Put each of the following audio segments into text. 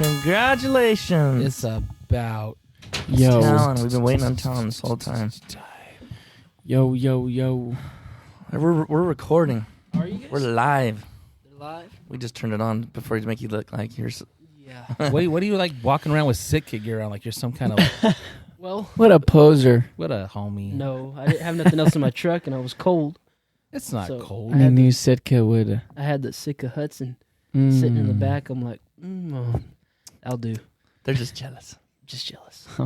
Congratulations. It's about Talon. We've been waiting on Talon this whole time. Yo. We're recording. Are you guys? We're live. They're live? We just turned it on before to make you look like you're... Yeah. What are you like walking around with sick kid gear on like you're some kind of Well, what a poser. What a homie. no, I didn't have nothing else in my truck, and I was cold. It's not So, cold. I had new Sitka would I had the Sitka Hudson sitting in the back. I'm like, I'll do. They're just jealous. Just jealous. You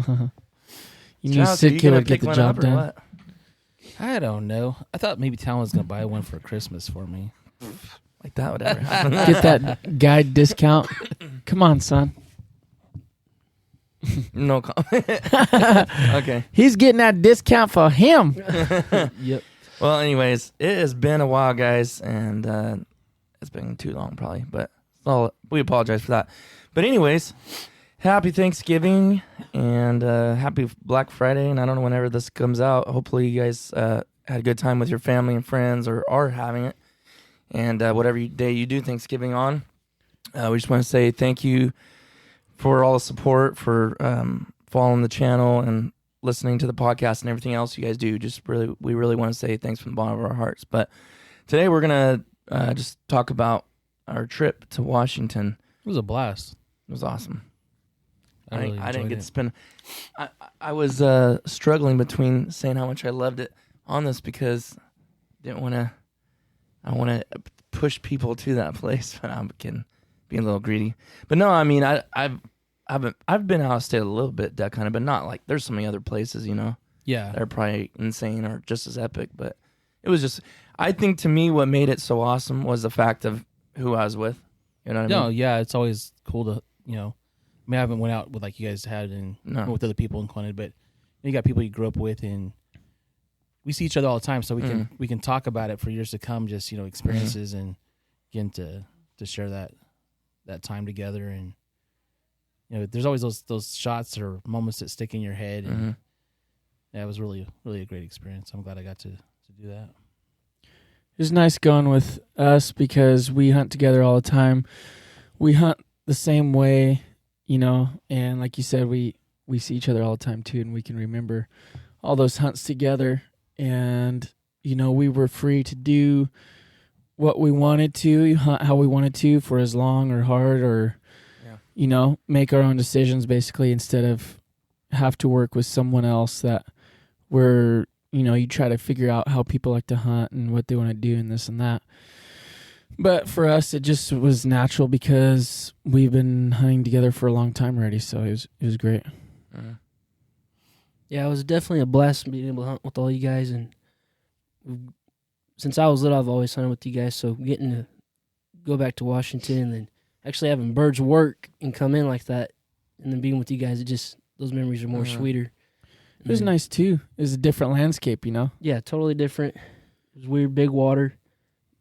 knew Travis, are you Sitka gonna would get pick the one job up or done. what? I don't know. I thought maybe Talon was going to buy one for Christmas for me. Like that would ever happen. Get that guide discount. Come on, son. No comment. Okay. He's getting that discount for him. Yep. Well, anyways, it has been a while, guys, and it's been too long probably, but we apologize for that. But anyways, happy Thanksgiving and happy Black Friday, and I don't know whenever this comes out. Hopefully you guys had a good time with your family and friends or are having it. And whatever day you do Thanksgiving on, we just want to say thank you for all the support, for following the channel and listening to the podcast and everything else you guys do. We really want to say thanks from the bottom of our hearts. But today we're going to just talk about our trip to Washington. It was a blast. It was awesome. I didn't get to spend. I was struggling between saying how much I loved it on this because I want to push people to that place, but I'm being a little greedy. But no, I mean I've been out of state a little bit, that kind of, but not like there's so many other places, Yeah. that are probably insane or just as epic. But it was just, I think to me what made it so awesome was the fact of who I was with. You know what I mean? Yeah, it's always cool to, I mean, I haven't went out with like you guys had and with other people included, but you got people you grew up with and we see each other all the time, so we can talk about it for years to come, just, experiences and getting to share that time together. And, there's always those shots or moments that stick in your head. And yeah, it was really, really a great experience. I'm glad I got to do that. It was nice going with us because we hunt together all the time. We hunt the same way, and like you said, we see each other all the time too, and we can remember all those hunts together. And, we were free to do what we wanted to, hunt how we wanted to for as long or hard or, make our own decisions basically instead of have to work with someone else that we're, you try to figure out how people like to hunt and what they want to do and this and that. But for us, it just was natural because we've been hunting together for a long time already, so it was great. Yeah, it was definitely a blast being able to hunt with all you guys. And since I was little, I've always hunted with you guys. So getting to go back to Washington and then actually having birds work and come in like that and then being with you guys, those memories are more sweeter. It was nice too. It was a different landscape, Yeah, totally different. It was weird, big water.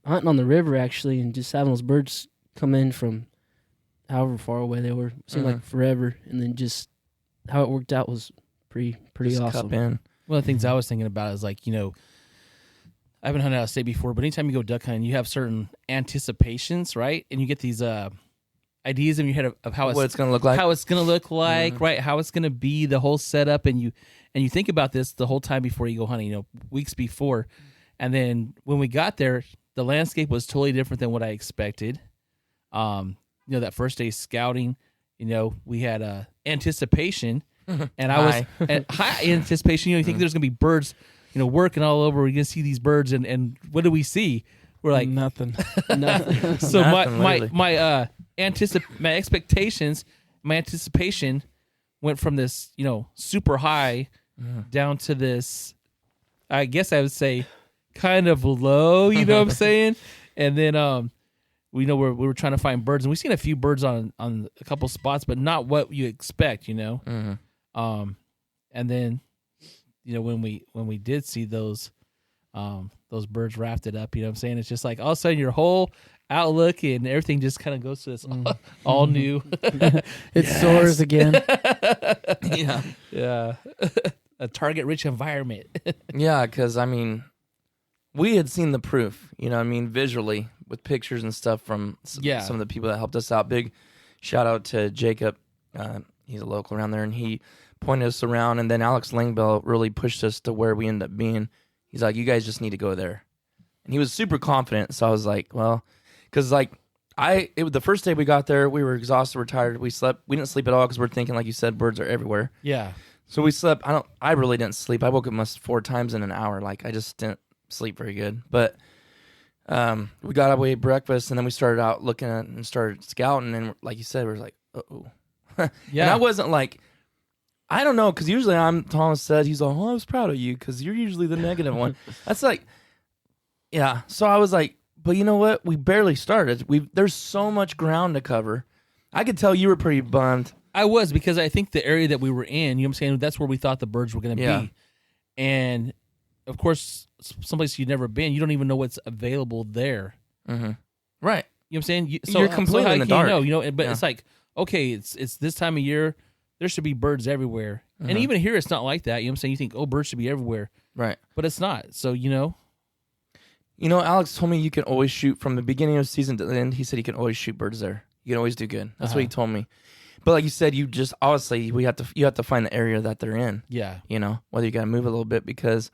Hunting on the river, actually, and just having those birds come in from however far away they were. It seemed like forever. And then just how it worked out was pretty just awesome. Cup in. One of the things I was thinking about is like, I haven't hunted out of state before, but anytime you go duck hunting, you have certain anticipations, right? And you get these ideas in your head of how what it's going to look like. How it's going to look like, right? How it's going to be, the whole setup. And you think about this the whole time before you go hunting, weeks before. And then when we got there, the landscape was totally different than what I expected. That first day scouting, we had anticipation. And I was at high anticipation. You think there's going to be birds, working all over. We're going to see these birds. And what do we see? We're like, nothing. So Nothing, my expectations, my anticipation went from this, super high down to this, I guess I would say, kind of low, you know what I'm saying? And then we were trying to find birds, and we've seen a few birds on a couple spots, but not what you expect, And then, when we did see those birds rafted up, what I'm saying? It's just like all of a sudden your whole outlook and everything just kind of goes to this all new. It soars again. Yeah. A target-rich environment. Yeah, because, we had seen the proof, visually with pictures and stuff from some of the people that helped us out. Big shout out to Jacob. He's a local around there, and he pointed us around. And then Alex Langbell really pushed us to where we ended up being. He's like, you guys just need to go there. And he was super confident. So I was like, well, because like it was the first day we got there, we were exhausted, we're tired. We didn't sleep at all because we're thinking, like you said, birds are everywhere. Yeah. So we slept. I really didn't sleep. I woke up almost 4 times in an hour. Like I just didn't sleep very good. But we got away breakfast, and then we started out looking at and started scouting. And like you said, we were like, uh-oh. Yeah. And I wasn't like, I don't know, because usually Thomas said, he's like, oh, I was proud of you because you're usually the negative one. That's like, yeah. So I was like, but you know what? We barely started. There's so much ground to cover. I could tell you were pretty bummed. I was, because I think the area that we were in, you know what I'm saying, that's where we thought the birds were going to be. And, of course, someplace you've never been, you don't even know what's available there. Mm-hmm. Right. You know what I'm saying? You're completely in the dark. But it's like, okay, it's this time of year, there should be birds everywhere. Mm-hmm. And even here, it's not like that. You know what I'm saying? You think, oh, birds should be everywhere. Right. But it's not. So, you know. You know, Alex told me you can always shoot from the beginning of the season to the end. He said you can always shoot birds there. You can always do good. That's what he told me. But like you said, you just obviously you have to find the area that they're in. Yeah. You know, whether you got to move a little bit because,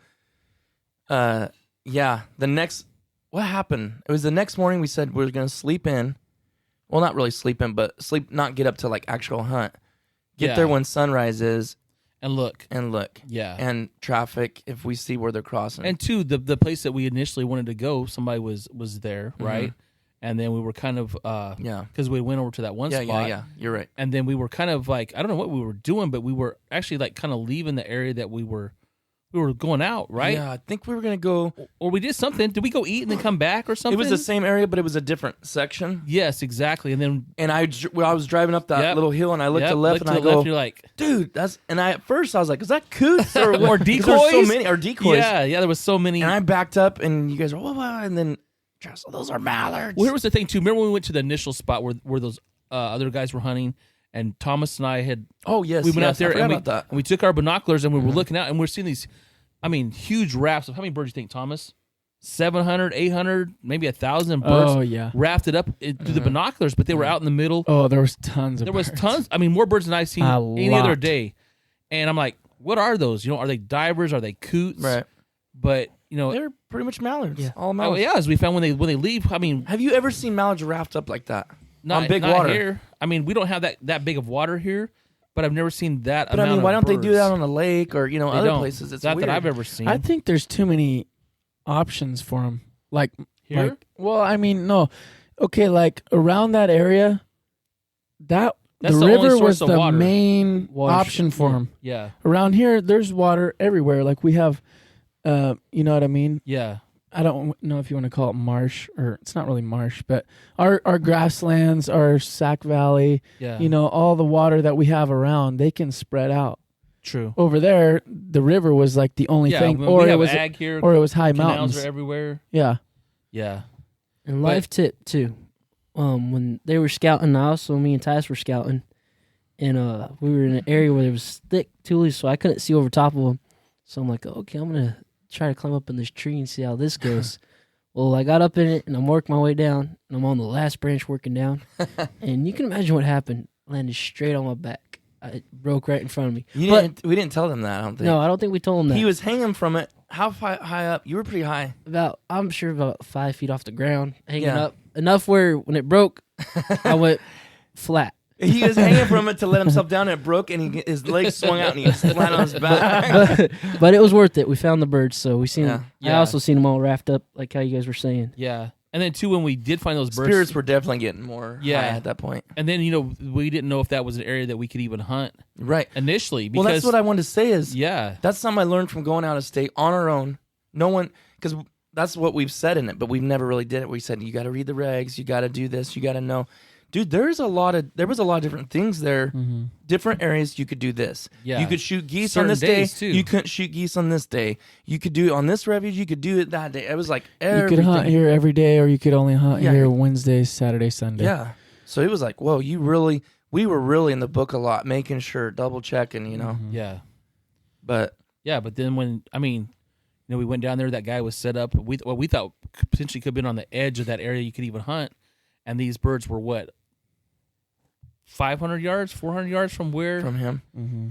what happened? It was the next morning we said we were going to sleep in. Well, not really sleep in, but not get up to like actual hunt. Get there when sunrise is. And look. Yeah. And traffic, if we see where they're crossing. And two, the place that we initially wanted to go, somebody was there, right? And then we were kind of, because we went over to that one spot. Yeah, you're right. And then we were kind of like, I don't know what we were doing, but we were actually like kind of leaving the area that we were going out, right? Yeah, I think we were going to go. Or we did something. Did we go eat and then come back or something? It was the same area, but it was a different section. Yes, exactly. And I was driving up that little hill, and I looked to the left, and I go, you're like, dude, at first I was like, is that coots or what? Or decoys? There's so many, or decoys. Yeah, there was so many. And I backed up, and you guys were, and then, those are mallards. Well, here was the thing, too. Remember when we went to the initial spot where those other guys were hunting, and Thomas and I had... Oh, yes. We went out there, and we took our binoculars, and we were looking out, and we're seeing these, huge rafts of... How many birds do you think, Thomas? 700, 800, maybe 1,000 birds rafted up through the binoculars, but they were out in the middle. Oh, there was tons of birds. There was tons. More birds than I've seen any other day. And I'm like, what are those? Are they divers? Are they coots? Right. But... they're pretty much mallards. Yeah. All mallards. As we found when they leave. Have you ever seen mallards raft up like that? Not on big not water. Here. We don't have that big of water here, but I've never seen that. But amount why of don't they do birds. that on a lake or other places? It's not weird. that I've ever seen. I think there's too many options for them. Like here. No. Okay, like around that area, that's the only river source was of the water. main option for them. Yeah. Around here, there's water everywhere. Like we have, you know what I mean? Yeah. I don't know if you want to call it marsh, or it's not really marsh, but our grasslands, our Sac Valley, all the water that we have around, they can spread out. True. Over there, the river was like the only thing, or it was ag here, or it was high canals mountains. are everywhere. Yeah. Yeah. And life tip too. When they were scouting, me and Titus were scouting, and we were in an area where there was thick tules, so I couldn't see over top of them. So I'm like, okay, I'm gonna try to climb up in this tree and see how this goes. Well, I got up in it, and I'm working my way down, and I'm on the last branch working down. And you can imagine what happened. Landed straight on my back. It broke right in front of me. We didn't tell them that, I don't think. No, I don't think we told him that. He was hanging from it. How high up? You were pretty high. I'm sure about 5 feet off the ground, hanging up. Enough where when it broke, I went flat. He was hanging from it to let himself down, and it broke, and his legs swung out, and he was flat on his back. But it was worth it. We found the birds, so we seen them. Yeah. I also seen them all wrapped up, like how you guys were saying. Yeah. And then, too, when we did find those birds... Spirits were definitely getting more high at that point. And then, we didn't know if that was an area that we could even hunt. Right. Initially. Because, well, that's what I wanted to say is... Yeah. That's something I learned from going out of state on our own. No one... Because that's what we've said in it, but we've never really did it. We said, you got to read the regs, you got to do this, you got to know... Dude, there was a lot of different things there. Different areas you could do this. Yeah. You could shoot geese Certain on this days, day. too. You couldn't shoot geese on this day. You could do it on this refuge. You could do it that day. It was like You everything. could hunt here every day, or you could only hunt here Wednesday, Saturday, Sunday. Yeah. So it was like, whoa, we were really in the book a lot, making sure, double checking, Yeah. But but then when, we went down there, that guy was set up. We thought potentially could have been on the edge of that area you could even hunt. And these birds were what? 500 yards, 400 yards from where from him.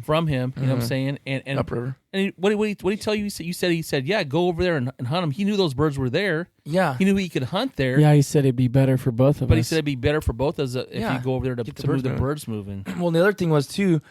from him. You know what I'm saying? And Upriver. And what did he tell you? He said, yeah, go over there and hunt them. He knew those birds were there. Yeah. He knew he could hunt there. Yeah, he said it'd be better for both of us. But he said it'd be better for both of us if you go over there to move the birds moving. Well, the other thing was too,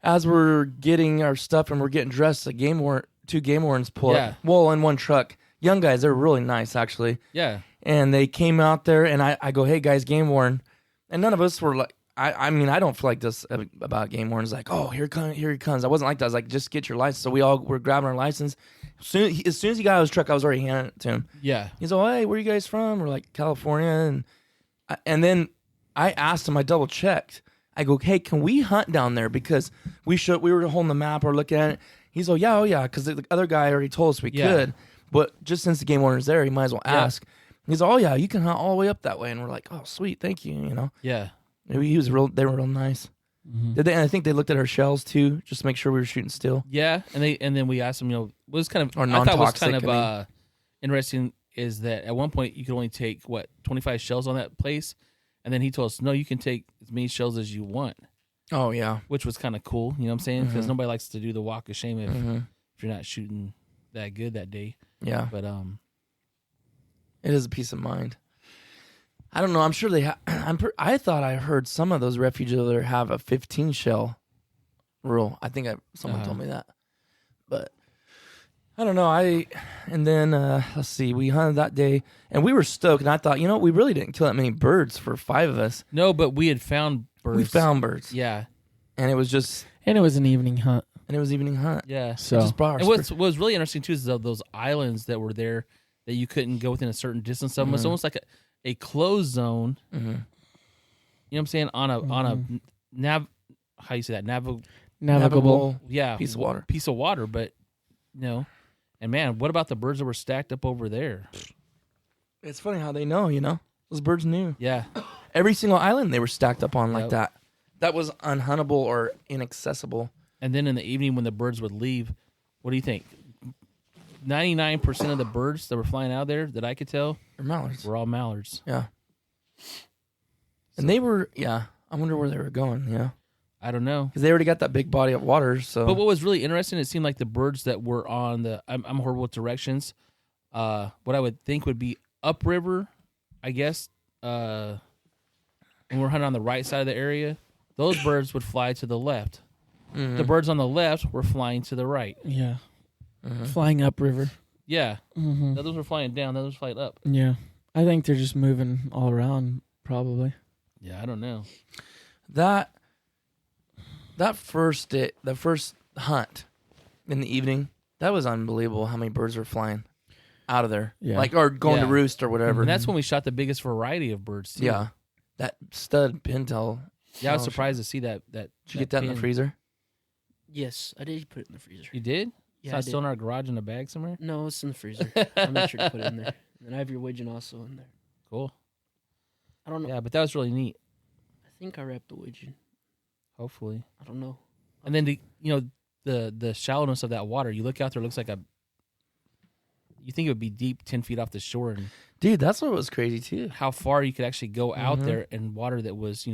as we're getting our stuff and we're getting dressed, two game wardens pull up. Well, in one truck. Young guys, they're really nice actually. Yeah. And they came out there, and I go, hey guys, game warden, and none of us were like. I mean, I don't feel like this about game wardens. Like, oh, here he comes. I wasn't like that. I was like, just get your license. So we all were grabbing our license. As soon as he got out of his truck, I was already handing it to him. Yeah. He's like, hey, where are you guys from? We're like, California. And then I asked him, I double checked. I go, hey, can we hunt down there? Because we were holding the map or looking at it. He's like, oh yeah, because the other guy already told us we could. But just since the game warden's there, he might as well ask. He's like, oh yeah, you can hunt all the way up that way. And we're like, oh sweet, thank you. You know. Yeah. He was real. They were real nice. Did they? And I think they looked at our shells too, just to make sure we were shooting still. Yeah, and then we asked them. What was kind of or I thought was kind of interesting is that at one point you could only take 25 shells on that place, and then he told us no, you can take as many shells as you want. Oh yeah, which was kind of cool. You know what I'm saying? Because nobody likes to do the walk of shame if you're not shooting that good that day. Yeah, but it is a peace of mind. I don't know. I'm sure they I thought I heard some of those refuges over there have a 15 shell rule. I think someone told me that, but I don't know. And then let's see. We hunted that day, and we were stoked. And I thought, we really didn't kill that many birds for 5 of us. No, but we had found birds. We found birds. Yeah, and it was an evening hunt. Yeah. So just and what was really interesting too is those islands that were there that you couldn't go within a certain distance of them. It's almost like a closed zone. You know what I'm saying? On a how you say that? Navigable piece of water. But and man, what about the birds that were stacked up over there? It's funny how they know, those birds knew. Yeah. Every single island they were stacked up on like that. That was unhuntable or inaccessible. And then in the evening when the birds would leave, what do you think? 99% of the birds that were flying out there that I could tell were all mallards. Yeah. And they were, I wonder where they were going, I don't know. Because they already got that big body of water, so. But what was really interesting, it seemed like the birds that were on I'm horrible with directions, what I would think would be upriver, I guess, when we're hunting on the right side of the area, those birds would fly to the left. The birds on the left were flying to the right. Yeah. Flying upriver. Yeah. The others were flying down, the others were flying up. Yeah. I think they're just moving all around, probably. Yeah, I don't know. That first day, the first hunt in the evening, that was unbelievable how many birds were flying out of there. Yeah. Or going to roost or whatever. And that's when we shot the biggest variety of birds, too. Yeah. That stud pintail. Yeah, I was surprised to see that. Did you get that in the freezer? Yes, I did put it in the freezer. You did? Yeah, it's not still in our garage in a bag somewhere? No, it's in the freezer. I made sure to put it in there. And I have your widgeon also in there. Cool. I don't know. Yeah, but that was really neat. I think I wrapped the widgeon. Hopefully. I don't know. And then, the shallowness of that water, you look out there, it looks like you think it would be deep 10 feet off the shore. And dude, that's what was crazy, too. How far you could actually go out there in water that was,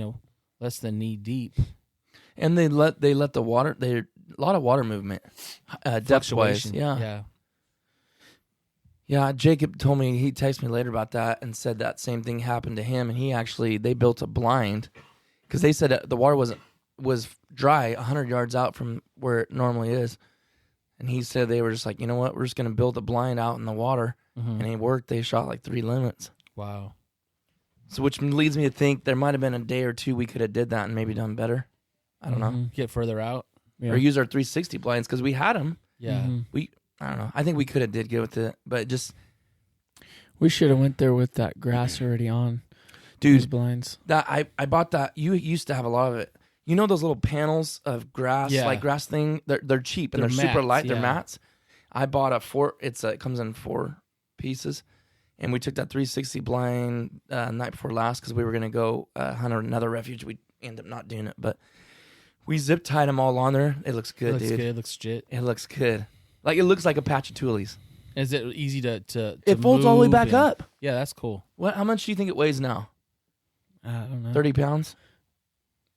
less than knee deep. And they let the water, a lot of water movement, depth-wise. Yeah. Yeah, Jacob told me, he texted me later about that and said that same thing happened to him. And they built a blind because they said the water was dry 100 yards out from where it normally is. And he said they were just like, you know what, we're just going to build a blind out in the water. And it worked. They shot like 3 limits. Wow. So which leads me to think there might have been a day or two we could have did that and maybe done better. I don't know. Get further out. Yeah. Or use our 360 blinds because we had them. Yeah. I don't know. I think we could have did good with it, but just we should have went there with that grass already on. Dude, those blinds. That I bought that. You used to have a lot of it. You know those little panels of grass, like grass thing. They're cheap and they're super light. They're mats. I bought it comes in 4 pieces, and we took that 360 blind night before last because we were gonna go hunt another refuge. We ended up not doing it, but we zip tied them all on there. It looks good, dude. It looks legit. It looks good. Like it looks like a patch of tulies. Is it easy to it folds all the way back up. Yeah, that's cool. How much do you think it weighs now? I don't know. 30 pounds?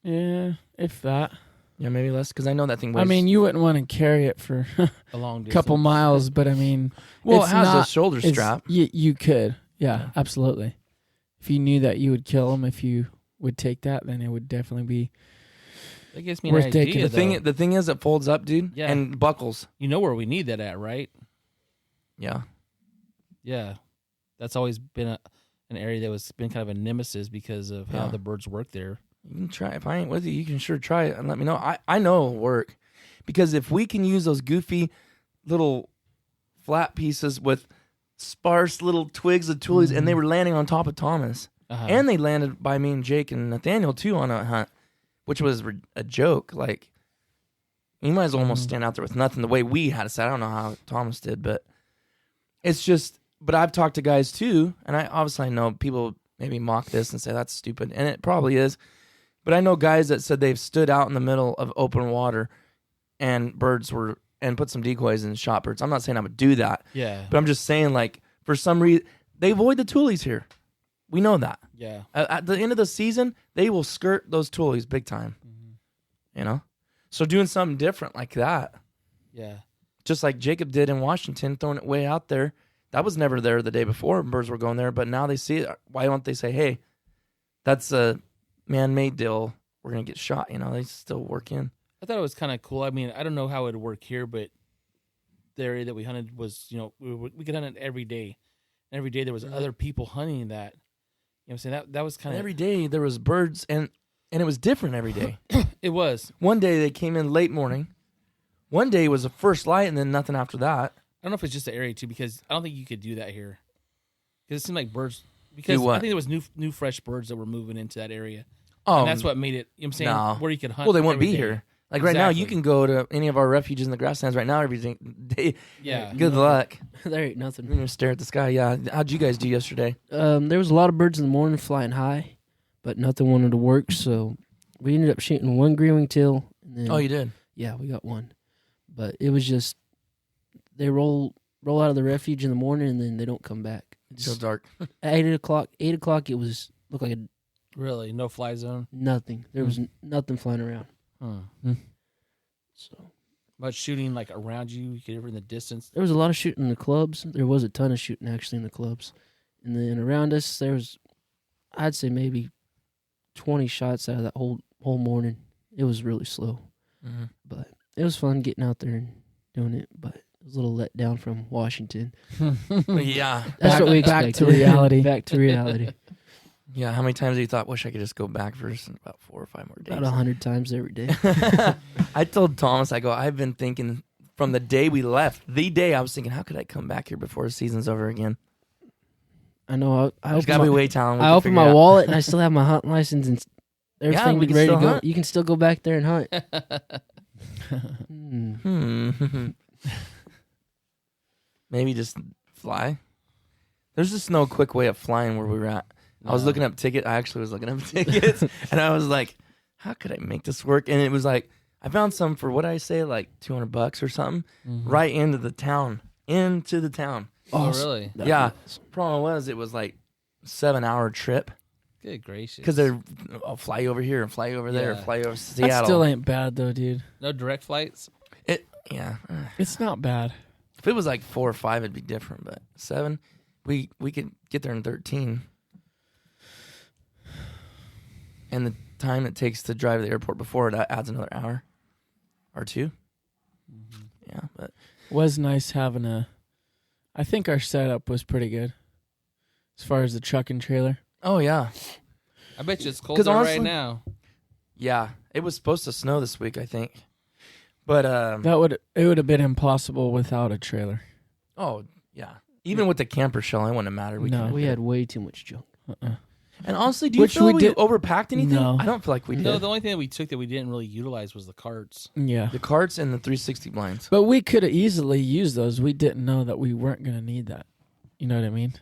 Yeah, if that. Yeah, maybe less because I know that thing weighs. I mean, you wouldn't want to carry it for A long a distance. couple miles, but I mean, well, it it's has a not- shoulder it's- strap. You could. Yeah, Yeah. absolutely. If you knew that you would kill them if you would take that, then it would definitely be. That gives me Worth an taking. idea, The thing is, it folds up, dude, Yeah. and buckles. You know where we need that at, right? Yeah. Yeah. That's always been an area that was been kind of a nemesis because of how Yeah. the birds work there. You can try. If I ain't with you, you can sure try it and let me know. I know it'll work. Because if we can use those goofy little flat pieces with sparse little twigs of tulies, and they were landing on top of Thomas, Uh-huh. and they landed by me and Jake and Nathaniel too on a hunt, which was a joke. Like, you might as well almost stand out there with nothing the way we had to say. I don't know how Thomas did, but it's just, but I've talked to guys too, and I obviously know people maybe mock this and say that's stupid, and it probably is. But I know guys that said they've stood out in the middle of open water and put some decoys and shot birds. I'm not saying I would do that, Yeah. but I'm just saying, like, for some reason, they avoid the tulies here. We know that. Yeah. At the end of the season, they will skirt those tulies big time. You know? So doing something different like that, Yeah. just like Jacob did in Washington, throwing it way out there, that was never there the day before. Birds were going there, but now they see it. Why don't they say, hey, that's a man-made deal. We're going to get shot. You know, they still work in. I thought it was kind of cool. I mean, I don't know how it would work here, but the area that we hunted was, we could hunt it every day. And every day there was other people hunting that. You know what I'm saying? That was kind of... Every day there was birds, and it was different every day. It was. One day they came in late morning. One day was the first light, and then nothing after that. I don't know if it's just the area, too, because I don't think you could do that here. Because it seemed like birds... Because Do what? I think there was new fresh birds that were moving into that area. Oh, And that's what made it, you know what I'm saying, no. where you could hunt. Well, they won't every be day. here. Like right now, you Exactly. can go to any of our refuges in the grasslands right now. Everything. Yeah. Good luck. There ain't You're nothing. gonna stare at the sky. Yeah. How'd you guys do yesterday? There was a lot of birds in the morning flying high, but nothing wanted to work, so we ended up shooting one green-winged teal. And then, Oh, you did. Yeah, we got one. But it was just, they roll out of the refuge in the morning, and then they don't come back. It's so dark. At 8 o'clock, it was, looked like Really? No fly zone? nothing. There was nothing flying around. Huh. So But shooting, like, around you could hear in the distance. there was a lot of shooting in the clubs. There was a ton of shooting, actually, in the clubs. And then around us, there was, I'd say maybe 20 shots out of that whole morning. It was really slow. Mm-hmm. But it was fun getting out there and doing it. But it was a little let down from Washington. Yeah. That's what we back expected. to reality. Back to reality. Yeah. How many times have you thought, wish I could just go back for about 4 or 5 more days? About 100 times every day. I told Thomas, I've been thinking from the day we left, I was thinking, how could I come back here before the season's over again? I know. There's got to be a way, Talon. I opened my wallet and I still have my hunting license and everything we can ready to still go. hunt. You can still go back there and hunt. Maybe just fly. There's just no quick way of flying where we were at. I was looking up tickets. I actually was looking up tickets, and I was like, "How could I make this work?" And it was like, I found some for what I say, like $200 or something, right into the town. Oh, really? Yeah. Problem was, it was like 7-hour trip Good gracious. because they're fly over here and fly over there, Yeah. fly over Seattle. That still ain't bad though, dude. No direct flights? Yeah. It's not bad. If it was like 4 or 5, it'd be different. But 7, we could get there in 13. And the time it takes to drive to the airport before it adds another hour or 2. Yeah, but Was nice having I think our setup was pretty good as far as the truck and trailer. oh yeah, I bet you it's cold 'Cause there honestly- right now. yeah. It was supposed to snow this week, I think. But It would have been impossible without a trailer. oh yeah, even with the camper shell, it wouldn't have mattered. No. We had way too much junk. And honestly, do you Which feel we we did- overpacked anything? No. I don't feel like we did. No, the only thing that we took that we didn't really utilize was the carts. Yeah. The carts and the 360 blinds. But we could have easily used those. We didn't know that we weren't going to need that. You know what I mean?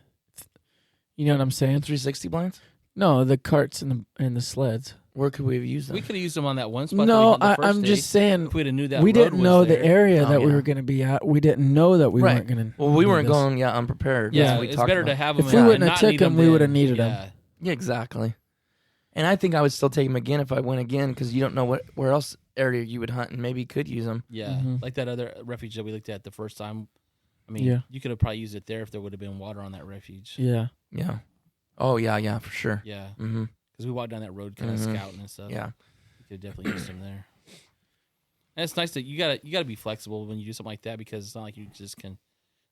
You know what I'm The saying? 360 blinds. No, the carts and the sleds. Where could we have used them? We could have used them on that one spot. No, that we hunted the I'm first just day. saying If we'd have knew that we road didn't was know the there. area Oh, that we yeah. were going to be at. We didn't know that we Right. weren't going to. Well, we weren't going unprepared. Yeah, That's what we it's talked better about. to have them. If we and wouldn't have not took need them them, we would have then. needed Yeah. them. Yeah, exactly. And I think I would still take them again if I went again because you don't know where else area you would hunt and maybe could use them. Yeah, like that other refuge that we looked at the first time. I mean, Yeah. you could have probably used it there if there would have been water on that refuge. Yeah. Yeah. Oh, yeah, for sure. Yeah, Mm-hmm. because we walked down that road kind of scouting and stuff. Yeah. You could definitely use them there. And it's nice that you gotta be flexible when you do something like that because it's not like you just can,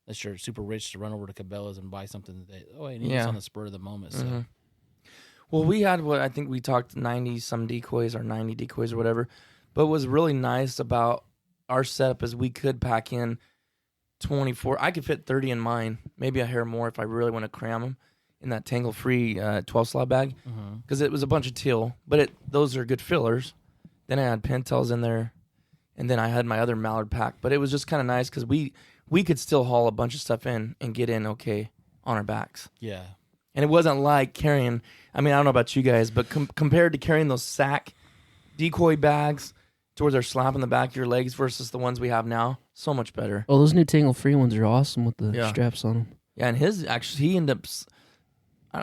unless you're super rich, to run over to Cabela's and buy something that I need this on the spur of the moment. So. Well, we had what I think we talked 90 some decoys or 90 decoys or whatever. But what was really nice about our setup is we could pack in 24. I could fit 30 in mine, maybe a hair more if I really want to cram them in that tangle-free 12-slot bag because it was a bunch of teal. But those are good fillers. Then I had pintails in there, and then I had my other mallard pack. But it was just kind of nice because we could still haul a bunch of stuff in and get in okay on our backs. Yeah. And it wasn't like carrying, I mean, I don't know about you guys, but compared to carrying those sack decoy bags towards our slap in the back of your legs versus the ones we have now, so much better. Oh, those new tangle-free ones are awesome with the straps on them. Yeah, and he ended up,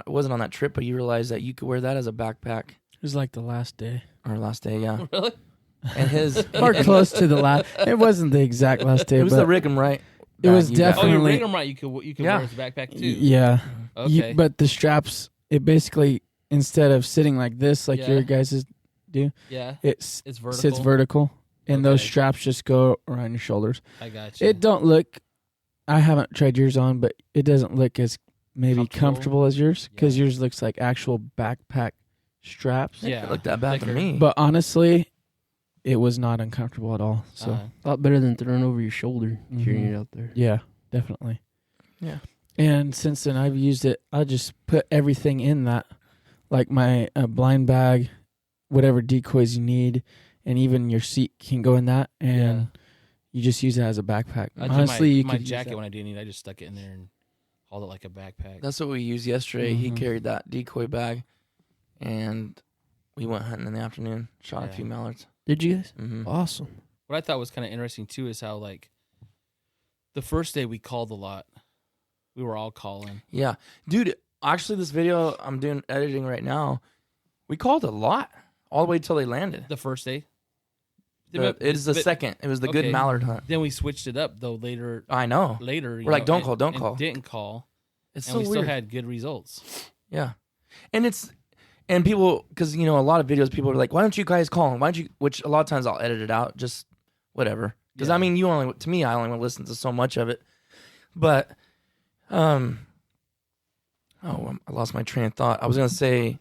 it wasn't on that trip, but you realized that you could wear that as a backpack. It was like the last day. Or last day, yeah. Really? And his... Or close to the last. It wasn't the exact last day. It was but the Rig'em Right. It was you got. Oh, you definitely. rig them right. You could wear his backpack too. Yeah. Okay. But the straps, it basically, instead of sitting like this, like your guys' do, it's vertical. sits vertical. And those straps just go around your shoulders. I got you. It don't look, I haven't tried yours on, but it doesn't look as maybe comfortable as yours because yours looks like actual backpack straps. Yeah. It looked that bad to me. But honestly, it was not uncomfortable at all. So a lot better than throwing over your shoulder carrying it out there. Yeah, definitely. Yeah. And since then I've used it, I just put everything in that, like my blind bag, whatever decoys you need, and even your seat can go in that, and you just use it as a backpack. Honestly, you my could jacket when I did need, I just stuck it in there and hauled it like a backpack. That's what we used yesterday. He carried that decoy bag, and we went hunting in the afternoon, shot a few mallards. Did you guys? Mm-hmm. Awesome. What I thought was kind of interesting too is how like the first day we called a lot. We were all calling. Yeah. Dude, actually this video I'm doing editing right now, we called a lot all the way till they landed. The first day? It is the second. It was the good mallard hunt. Then we switched it up though later. I know. Later. We're like, don't call. Didn't call. It's and so we weird. still had good results. Yeah. And people, because, a lot of videos, people are like, why don't you guys call? Why don't you, which a lot of times I'll edit it out, just whatever. Because, I mean, to me, I only want to listen to so much of it. But, I lost my train of thought. I was going to say,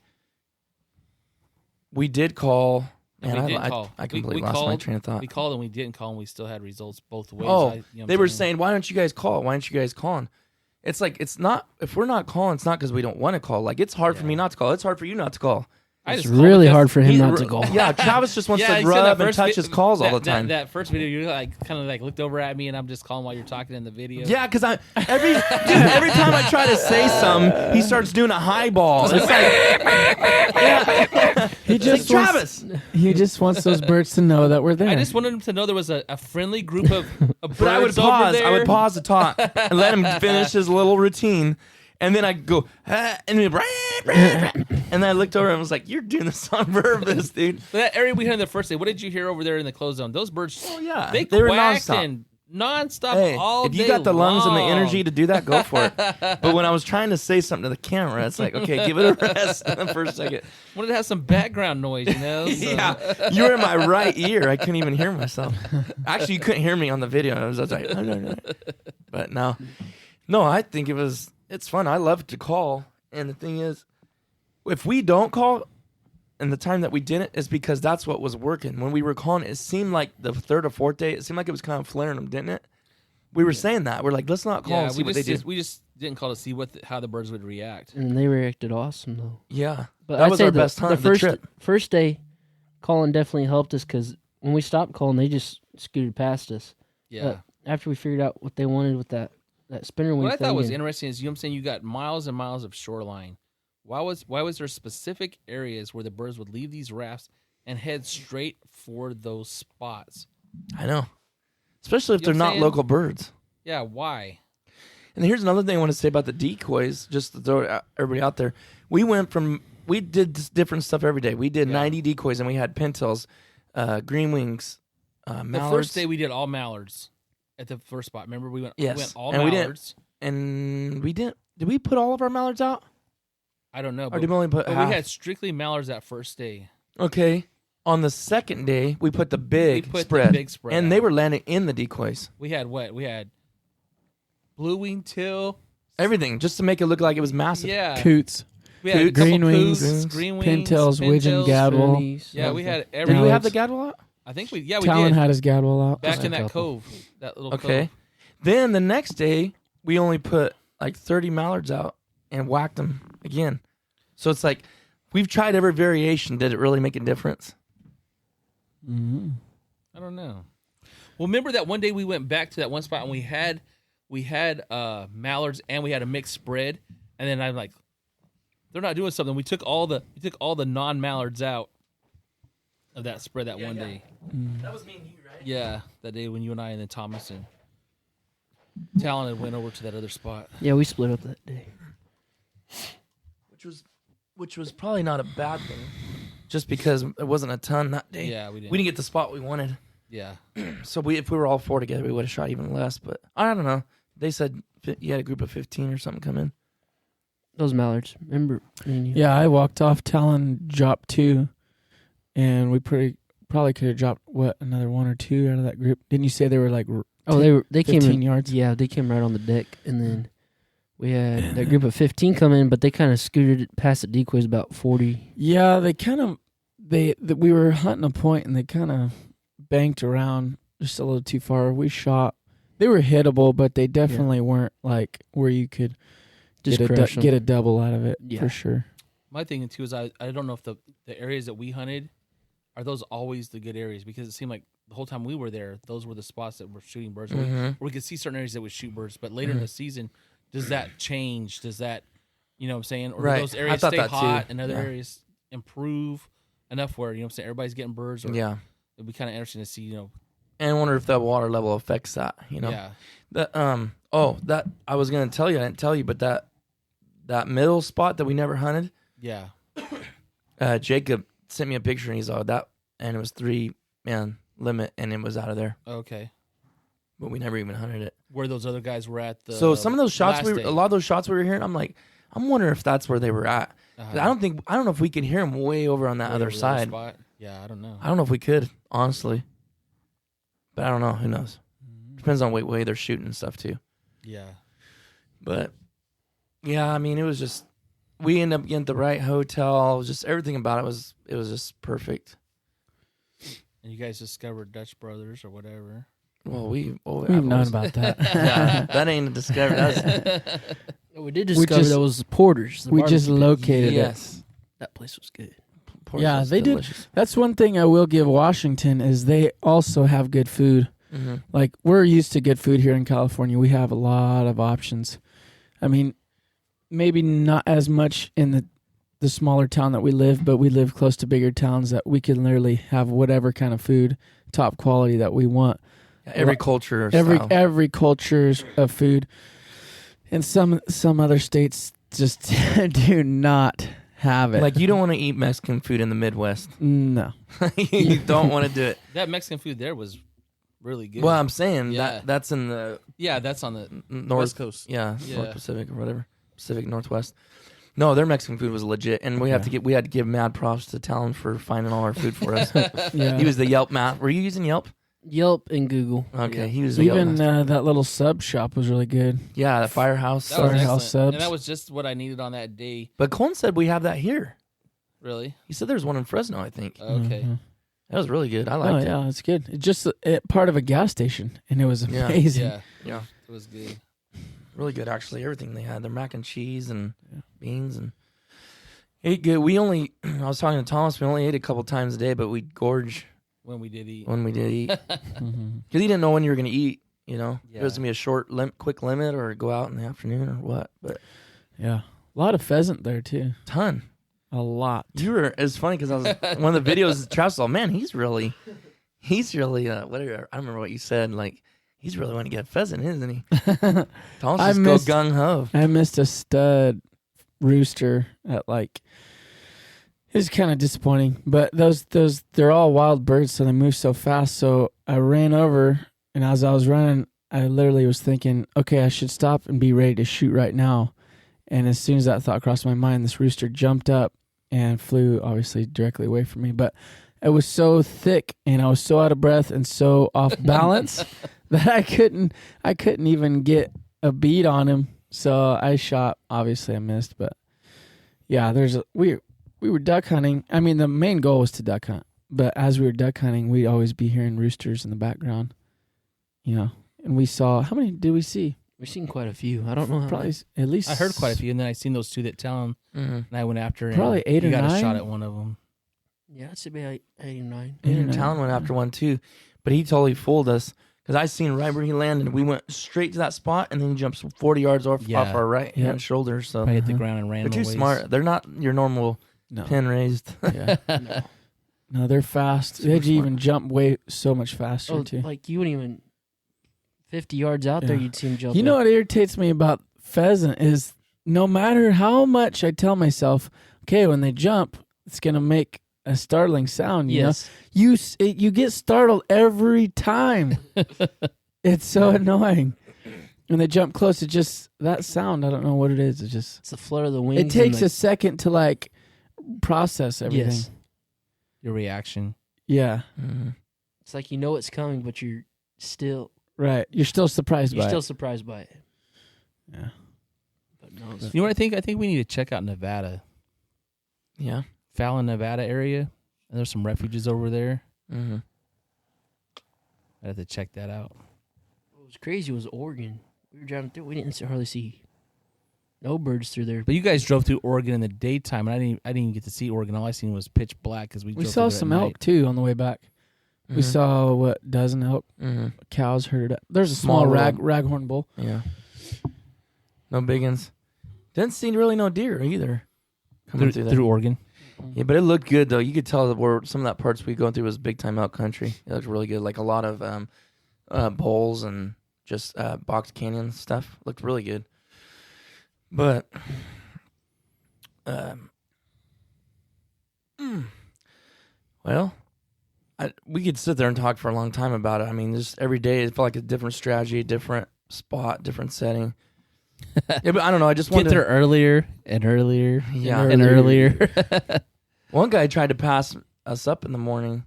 we did call. And I completely lost my train of thought. We called and we didn't call and we still had results both ways. Oh, they were saying, why don't you guys call? Why aren't you guys calling? It's like, it's not, if we're not calling, it's not because we don't want to call. Like, it's hard for me not to call. It's hard for you not to call. It's really hard for him not to call. Yeah, Travis just wants to rub and touch his calls all the time. That first video, you like kind of like looked over at me and I'm just calling while you're talking in the video. Yeah, because every time I try to say something, he starts doing a highball. It's like, he just wants, Travis. He just wants those birds to know that we're there. I just wanted him to know there was a friendly group of birds. But I would pause. I would pause to talk and let him finish his little routine. And then I go, and then I looked over and was like, "You're doing this on purpose, dude." That area we had in the first day. What did you hear over there in the closed zone? Those birds, they were nonstop all day. If you got the lungs long. and the energy to do that, go for it. But when I was trying to say something to the camera, it's like, okay, give it a rest for a second. Wanted to have some background noise, So. Yeah, you were in my right ear. I couldn't even hear myself. Actually, you couldn't hear me on the video. I was like, no. But no, I think it's fun. I love to call. And the thing is, if we don't call, and the time that we didn't is because that's what was working. When we were calling, it seemed like the third or fourth day, it seemed like it was kind of flaring them, didn't it? We were saying that. We're like, let's not call and see what they do. We just didn't call to see how the birds would react. And they reacted awesome, though. Yeah. But that was our best time. The first day, calling definitely helped us because when we stopped calling, they just scooted past us. Yeah. After we figured out what they wanted with that spinner wing What I thing. thought was interesting is, saying you got miles and miles of shoreline. Why was there specific areas where the birds would leave these rafts and head straight for those spots? I know. Especially if they're not local birds. Yeah, why? And here's another thing I want to say about the decoys, just to throw everybody out there. We went from we did different stuff every day. We did Yeah. 90 decoys, and we had pintails, green wings, The mallards. first day we did all mallards at the first spot. Remember we went all And we didn't- mallards. and we didn't. Did we put all of our mallards out, I don't know, or but, did we only put but half? we had strictly mallards that first day. Okay. On the second day, we put the We big put spread, the big spread, and they out. were landing in the decoys. We had what? We had blue wing teal. Everything just to make it look like it was massive. Yeah, Coots, we had a couple green wings, coots, green wings, pintails, widgeon, pintails. gadwall. Sunnies, Yeah, we had Did every. we have the Mallards. gadwall out? I think we Talon did had his gadwall out. back Just in a that couple. cove, that little Okay. cove. Then the next day, we only put like 30 mallards out and whacked them again. So it's like we've tried every variation. Did it really make a difference? Mm-hmm. I don't know. Well, remember that one day we went back to that one spot and we had mallards and we had a mixed spread, and then I'm like, they're not doing something. We took all the non mallards out of that spread that one day. That was me and you, right? Yeah, that day when you and I and then Thomas and Talon had went over to that other spot. Yeah, we split up that day. Which was probably not a bad thing, just because it wasn't a ton that day. Yeah, we didn't. We didn't get the spot we wanted. Yeah, So if we were all four together, we would have shot even less. But I don't know. They said you had a group of 15 or something come in. Those mallards. Remember? me and you? Yeah, I walked off. Talon dropped 2, and we probably could have dropped another 1 or 2 out of that group. Didn't you say they were like They came 15 in, yards? Yeah, they came right on the deck, and then we had that group of 15 come in, but they kind of scooted it past the decoys about 40. Yeah, they kind of we were hunting a point, and they kind of banked around just a little too far. We shot. They were hittable, but they definitely weren't like where you could Just get crush 'em. a double out of it Yeah. for sure. my thing too is I don't know if the areas that we hunted are those always the good areas, because it seemed like the whole time we were there, those were the spots that were shooting birds. Where we could see certain areas that would shoot birds, but later in the season, does that change? Does that, you know what I'm saying? Or Right. do those I areas thought stay that too. hot and other Yeah. areas improve enough where, you know what I'm saying, everybody's getting birds? Or Yeah. it'd be kind of interesting to see, you know. And I wonder if that water level affects that, you know? Yeah. That that I was gonna tell you, I didn't tell you, but that middle spot that we never hunted, Yeah. Jacob sent me a picture and he's all that, and it was 3-man limit and it was out of there, Okay. but we never even hunted it. Where those other guys were at the So some of those shots, last day. a lot of those shots we were hearing, I'm like, I'm wondering if that's where they were at. 'Cause Uh-huh. I don't know if we could hear them way over on that Way other over the side. spot. Yeah, I don't know. I don't know if we could, honestly, but I don't know. Who knows? Mm-hmm. Depends on what way they're shooting and stuff too. Yeah. But yeah, I mean, it was just we ended up getting the right hotel. Just everything about it was just perfect. And you guys discovered Dutch Brothers or whatever. Well, we've known about that. Yeah, that ain't a discovery. That's We did discover just- that was Porter's. the we just barbecue place. located it. yes. That place was good. Pork Yeah, was they did. delicious. That's one thing I will give Washington is they also have good food. Mm-hmm. Like we're used to good food here in California. We have a lot of options. I mean, maybe not as much in the smaller town that we live, but we live close to bigger towns that we can literally have whatever kind of food, top quality that we want. Yeah, every culture, Every style. every culture of food, and some other states just do not have it. Like you don't want to eat Mexican food in the Midwest. No. You don't want to do it. That Mexican food there was really good. Well, I'm saying Yeah. that's in the yeah, that's on the North West Coast. Yeah, Yeah. North Pacific or whatever, Pacific Northwest. No, their Mexican food was legit, and we had to give mad props to Talon for finding all our food for us. Yeah. He was the Yelp math. Were you using Yelp? Yelp and Google. Okay, Yeah. he was the Yelp Even master. that little sub shop was really good. Yeah, the Firehouse. That was Firehouse excellent. subs. And that was just what I needed on that day. But Colin said we have that here. Really? He said there's one in Fresno, I think. Okay. Mhm. That was really good. I Oh liked it. yeah, it's good. It's just part of a gas station, and it was Yeah. amazing. Yeah, Yeah, it was good. really good actually. Everything they had, their mac and cheese and Yeah. beans and ate good. We only, I was talking to Thomas. We only ate a couple times a day, but we gorge When we did eat. when we did eat because Mhm. he didn't know when you were going to eat. You know, if it was Yeah. gonna be a short, quick limit, or go out in the afternoon or what. But Yeah, a lot of pheasant there too. ton. A lot. You were. It was funny because I was one of the videos. Travis, oh man, he's really. Whatever. I don't remember what you said. Like he's really want to get a pheasant, isn't he? Thomas I just missed- go gung ho. I missed a stud rooster at like It's kind of disappointing, but those they're all wild birds, so they move so fast. So I ran over, and as I was running, I literally was thinking, okay, I should stop and be ready to shoot right now. And as soon as that thought crossed my mind, this rooster jumped up and flew obviously directly away from me. But it was so thick, and I was so out of breath and so off balance that I couldn't even get a bead on him. So I shot. Obviously, I missed, but yeah, we were duck hunting. I mean, the main goal was to duck hunt, but as we were duck hunting, we'd always be hearing roosters in the background, And we saw, how many did we see? We've seen quite a few. I don't know how Probably many. at least. I heard quite a few, and then I seen those two that Talon, and I went after. Probably and 8 or you got 9. a shot at one of them. Yeah, it's about 8 or 9. And Talon went after one too, but he totally fooled us because I seen right where he landed. We went straight to that spot, and then he jumps 40 yards off our right hand shoulder. So I hit the ground and ran. they're too a ways. smart. They're not your normal pin raised. Yeah. No, they're fast. Super They'd smart. even jump way so much faster too. Like you wouldn't even 50 yards out there, Yeah. you'd see him jump. You know what irritates me about pheasant is no matter how much I tell myself, okay, when they jump, it's gonna make a startling sound. You know, you get startled every time. It's so annoying when they jump close. It just that sound. I don't know what it is. It's the flutter of the wings. It takes a second to like process everything. Yes. Your reaction. Yeah. Mm-hmm. It's like you know it's coming, but you're still You're still surprised by it. surprised by it. Yeah. But no, it's You know what I think? I think we need to check out Nevada, Yeah. Fallon, Nevada area. And there's some refuges over there. Mm-hmm. I have to check that out. what was crazy was Oregon. We were driving through. We didn't hardly see no birds through there. But you guys drove through Oregon in the daytime, and I didn't even get to see Oregon. All I seen was pitch black because we drove saw through some at elk night. too on the way back. We saw dozen elk, cows herded up. There's a small Small raghorn bull. Yeah. No biggins. Didn't see really no deer either. Coming through there. through Oregon. Yeah, but it looked good though. You could tell that where some of that parts we going through was big time elk country. It looked really good. Like a lot of bowls and just box canyon stuff. Looked really good. But well, we could sit there and talk for a long time about it. I mean, just every day it felt like a different strategy, different spot, different setting. Yeah, but I don't know. I just Get wanted there earlier and earlier Yeah. and earlier. One guy tried to pass us up in the morning,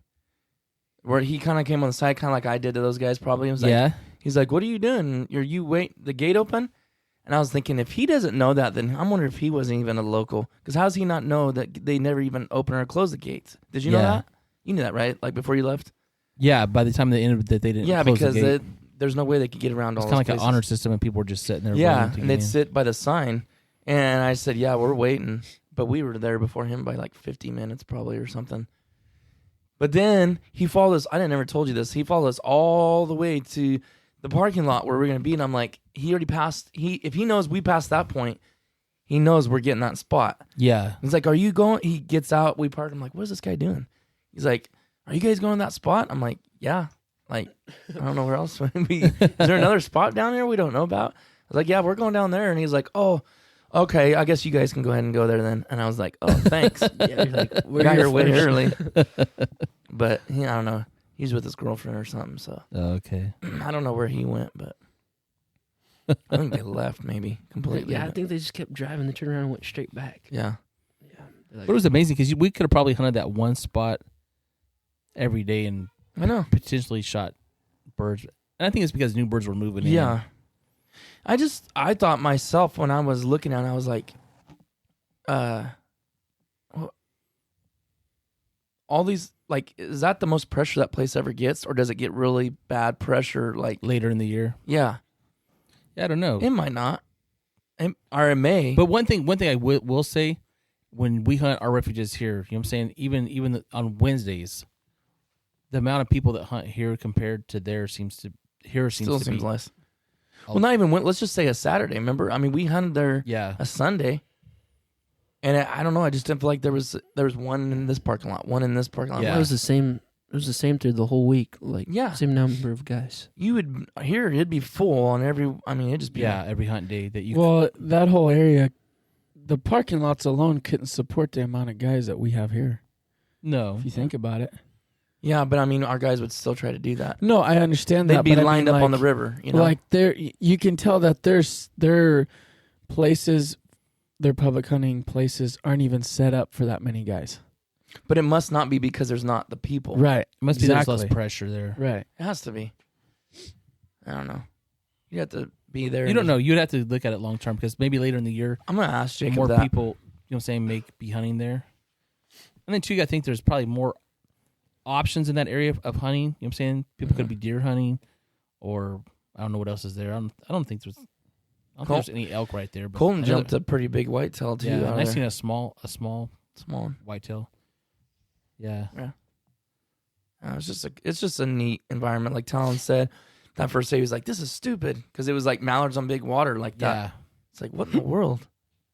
where he kind of came on the side, kind of like I did to those guys. Probably, he was like, Yeah. he's like, "What are you doing? You wait the gate open?" And I was thinking, if he doesn't know that, then I'm wondering if he wasn't even a local. Because how does he not know that they never even open or close the gates? Did you know Yeah. that? You knew that, right? Like before you left? Yeah, by the time they ended, that they didn't. Yeah, close because the gate. there's no way they could get around It's all kind those of like an places. honor system, and people were just sitting there. Yeah, waiting to and get they'd in. sit by the sign. And I said, yeah, we're waiting. But we were there before him by like 50 minutes probably or something. But then he followed us. I never told you this. He followed us all the way to the parking lot where we're going to be. And I'm like, he already passed. If he knows we passed that point, he knows we're getting that spot. Yeah. He's like, are you going? He gets out. We park. I'm like, what is this guy doing? He's like, are you guys going to that spot? I'm like, yeah. Like, I don't know where else. Is there another spot down here we don't know about? I was like, yeah, we're going down there. And he's like, oh, okay, I guess you guys can go ahead and go there then. And I was like, oh, thanks. Yeah, you're like, We got here way early. But I don't know. He's with his girlfriend or something. So Okay. I don't know where he went, but I think they left maybe completely. Yeah, I but- think they just kept driving. They turned around and went straight back. Yeah. Yeah. They're like, But it was amazing because we could have probably hunted that one spot every day and I know. potentially shot birds. And I think it's because new birds were moving in. Yeah. I thought myself when I was looking at it, I was like, all these, like, is that the most pressure that place ever gets? Or does it get really bad pressure? Like, Later in the year. yeah, Yeah, I don't know. it might not. Or it may. But one thing I will say, when we hunt our refuges here, you know what I'm saying, even on Wednesdays, the amount of people that hunt here compared to there seems to be less. Well, not even, let's just say a Saturday. Remember? I mean, we hunted there Yeah. a Sunday. And I don't know. I just didn't feel like there was one in this parking lot, one in this parking lot. Yeah. It was the same. It was the same through the whole week. Like, Yeah. same number of guys. You would here it'd be full on every. I mean, it'd just be every hunt day that you Well, that whole area, the parking lots alone couldn't support the amount of guys that we have here. No. If you think about it. Yeah, but I mean, our guys would still try to do that. No, I understand They'd that. be but lined I mean, up on the river. You know, Like you can tell that their places, their public hunting places aren't even set up for that many guys. but it must not be because there's not the people. Right. It must be there's less pressure there. Right. It has to be. I don't know. You have to be there. You don't know. You'd have to look at it long term because maybe later in the year, I'm gonna ask Jacob more that. people, you know what I'm saying, be hunting there. And then too, I think there's probably more options in that area of hunting. You know what I'm saying? People could be deer hunting, or I don't know what else is there. I don't think there's any elk right there. But Colton jumped a pretty big whitetail too. Yeah, out and I there. seen a small Small. whitetail. Yeah. It's just a neat environment. Like Talon said, that first day he was like, "This is stupid," because it was like mallards on big water like that. Yeah. It's like, what in the world?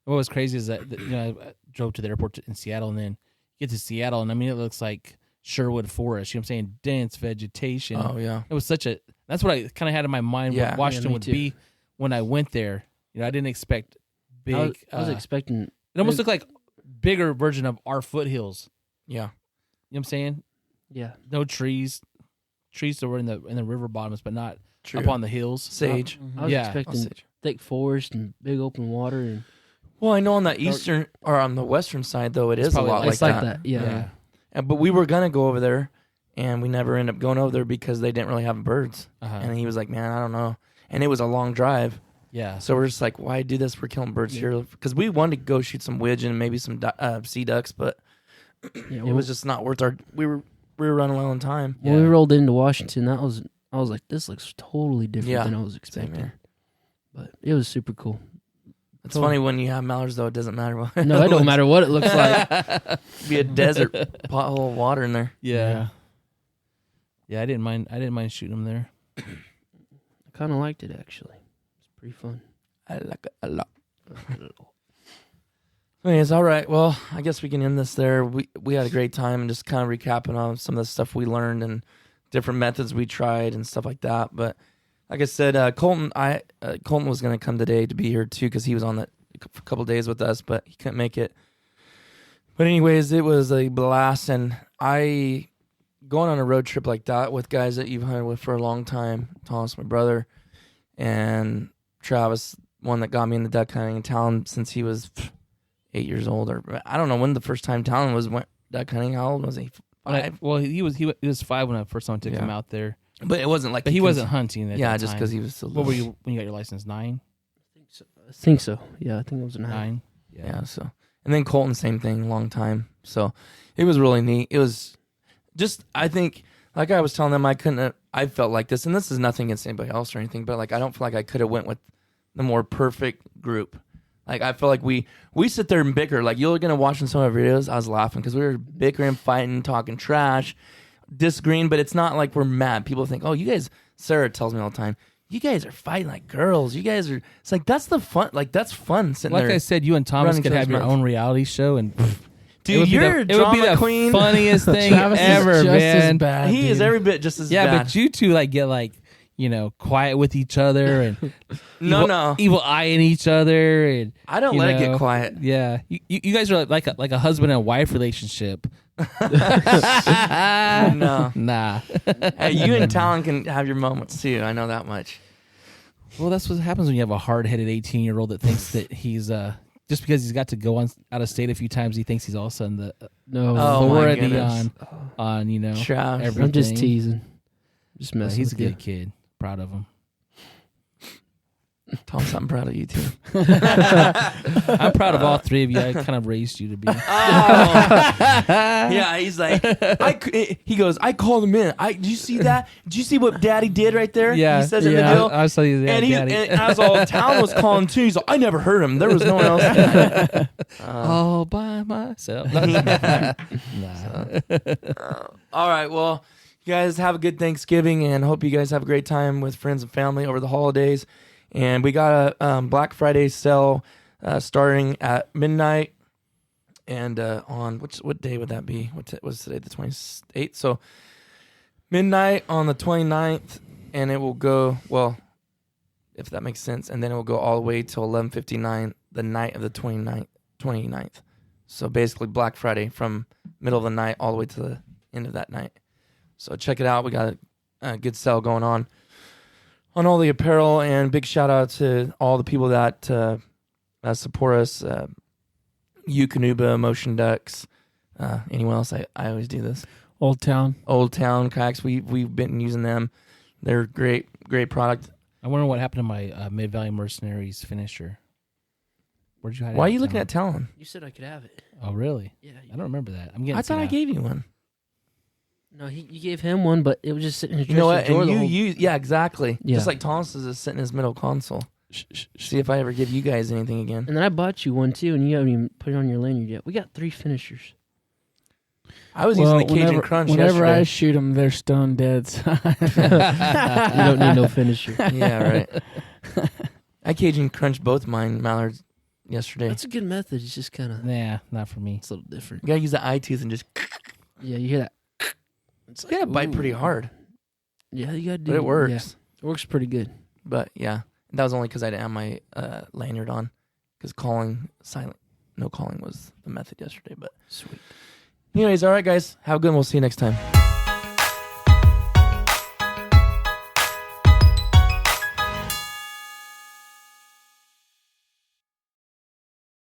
What was crazy is that I drove to the airport in Seattle, and then get to Seattle, and I mean it looks like Sherwood Forest. You know what I'm saying? Dense vegetation. Oh yeah. It was that's what I kind of had in my mind what Washington would be when I went there. You know, I didn't expect big. I was expecting. It almost looked like bigger version of our foothills. Yeah. You know what I'm saying? Yeah. No trees. Trees that were in the river bottoms, but not True. up on the hills. Sage. I was Yeah. expecting thick forest and big open water, and Well, I know on the eastern or on the western side though, it is a probably lot it's like like that. that. Yeah. But we were gonna go over there, and we never ended up going over there because they didn't really have birds. Uh-huh. And he was like, "Man, I don't know." And it was a long drive, Yeah. so we're just like, "Why do this? We're killing birds here." Because we wanted to go shoot some widgeon and maybe some sea ducks, but Yeah, it was just not worth our. We were running low on time. when we rolled into Washington, I was like, this looks totally different Yeah. than I was Same expecting. here. But it was super cool. It's funny when you have mallards though; it doesn't matter what. No, it don't matter what it looks like. Be a desert pothole of water in there. Yeah. Yeah, I didn't mind shooting them there. I kind of liked it actually. It's pretty fun. I like it a lot. Anyways, all right. Well, I guess we can end this there. We had a great time and just kind of recapping on some of the stuff we learned and different methods we tried and stuff like that. But like I said, Colton was going to come today to be here too because he was on that a couple of days with us, but he couldn't make it. But anyways, it was a blast, and going on a road trip like that with guys that you've hunted with for a long time, Thomas, my brother, and Travis, one that got me into duck hunting, and Talon since he was 8 years old, or I don't know when the first time Talon went duck hunting. How old was he? 5? He was 5 when I first took him out there. But it wasn't like But he wasn't hunting at that just time. because he was so What little. were you when you got your license? 9? I think so. Yeah, I think it was a 9. Yeah. So, and then Colton, same thing, long time. So it was really neat. It was just, I think, like I was telling them, I felt like this, and this is nothing against anybody else or anything, but like I don't feel like I could have went with the more perfect group. Like I feel like we sit there and bicker. Like you're gonna watching some of our videos, I was laughing because we were bickering, fighting, talking trash, disagreeing, but it's not like we're mad. People think, oh, you guys. Sarah tells me all the time, you guys are fighting like girls. You guys are. It's like that's the fun. Like that's fun sitting Like there. I said, you and Thomas running could to have his your mouth. own reality show, and Dude, you're a drama it would be the queen. funniest thing Travis ever, is just man. as bad. He is dude. every bit just as Yeah, bad. but you two get quiet with each other and No. evil eyeing each other, and I don't you let it know, get quiet. Yeah, you guys are like a husband and wife relationship. No. Nah. Hey, you and Talon can have your moments too. I know that much. Well, that's what happens when you have a hard-headed 18-year-old that thinks that he's just because he's got to go out of state a few times, he thinks he's all of a sudden the No, Oh, my authority goodness. on Trav. everything. I'm just teasing. Just But messing he's a with you. good kid. Proud of him. Thomas, I'm proud of you too. I'm proud of all three of you. I kind of raised you to be. Yeah, he's like, he goes, I called him in. Did you see that? Did you see what Daddy did right there? Yeah, he says it in yeah, the deal. I was telling you that, and Daddy. and as all Talon was calling too, he's like, I never heard him. There was no one else. All by myself. All right, well, you guys have a good Thanksgiving, and hope you guys have a great time with friends and family over the holidays. And we got a Black Friday sale starting at midnight, and on what day would that be? What was today? The 28th. So midnight on the 29th, and it will go, well, if that makes sense, and then it will go all the way till 11:59 the night of the 29th. 29th. So basically Black Friday from middle of the night all the way to the end of that night. So check it out. We got a good sale going on all the apparel, and big shout out to all the people that support us. Eukanuba, Motion Ducks, anyone else? I always do this. Old Town kayaks. We've been using them. They're great product. I wonder what happened to my Mid Valley Mercenaries finisher. Where'd you hide it? Why are you looking at Talon? You said I could have it. Oh, really? Yeah. I don't remember that. I'm getting. I thought I gave you one. No, you gave him one, but it was just sitting in his You know what? drawer And the whole- yeah, exactly. Yeah. Just like Thomas's is sitting in his middle console. See if I ever give you guys anything again. And then I bought you one too, and you haven't even put it on your lanyard yet. We got 3 finishers. I was using the Cajun Crunch whenever yesterday. I shoot them, they're stone dead. So You don't need no finisher. Yeah, right. I Cajun Crunch both mine mallards yesterday. That's a good method. It's just kind of Nah, not for me. it's a little different. You gotta use the eye tooth and just. Yeah, you hear that? It's You gotta bite pretty hard, Yeah, you gotta do. but it works. Yeah, it works pretty good. But yeah, that was only because I didn't have my lanyard on. Because no calling was the method yesterday. But Sweet. anyways, all right, guys, have a good one. We'll see you next time.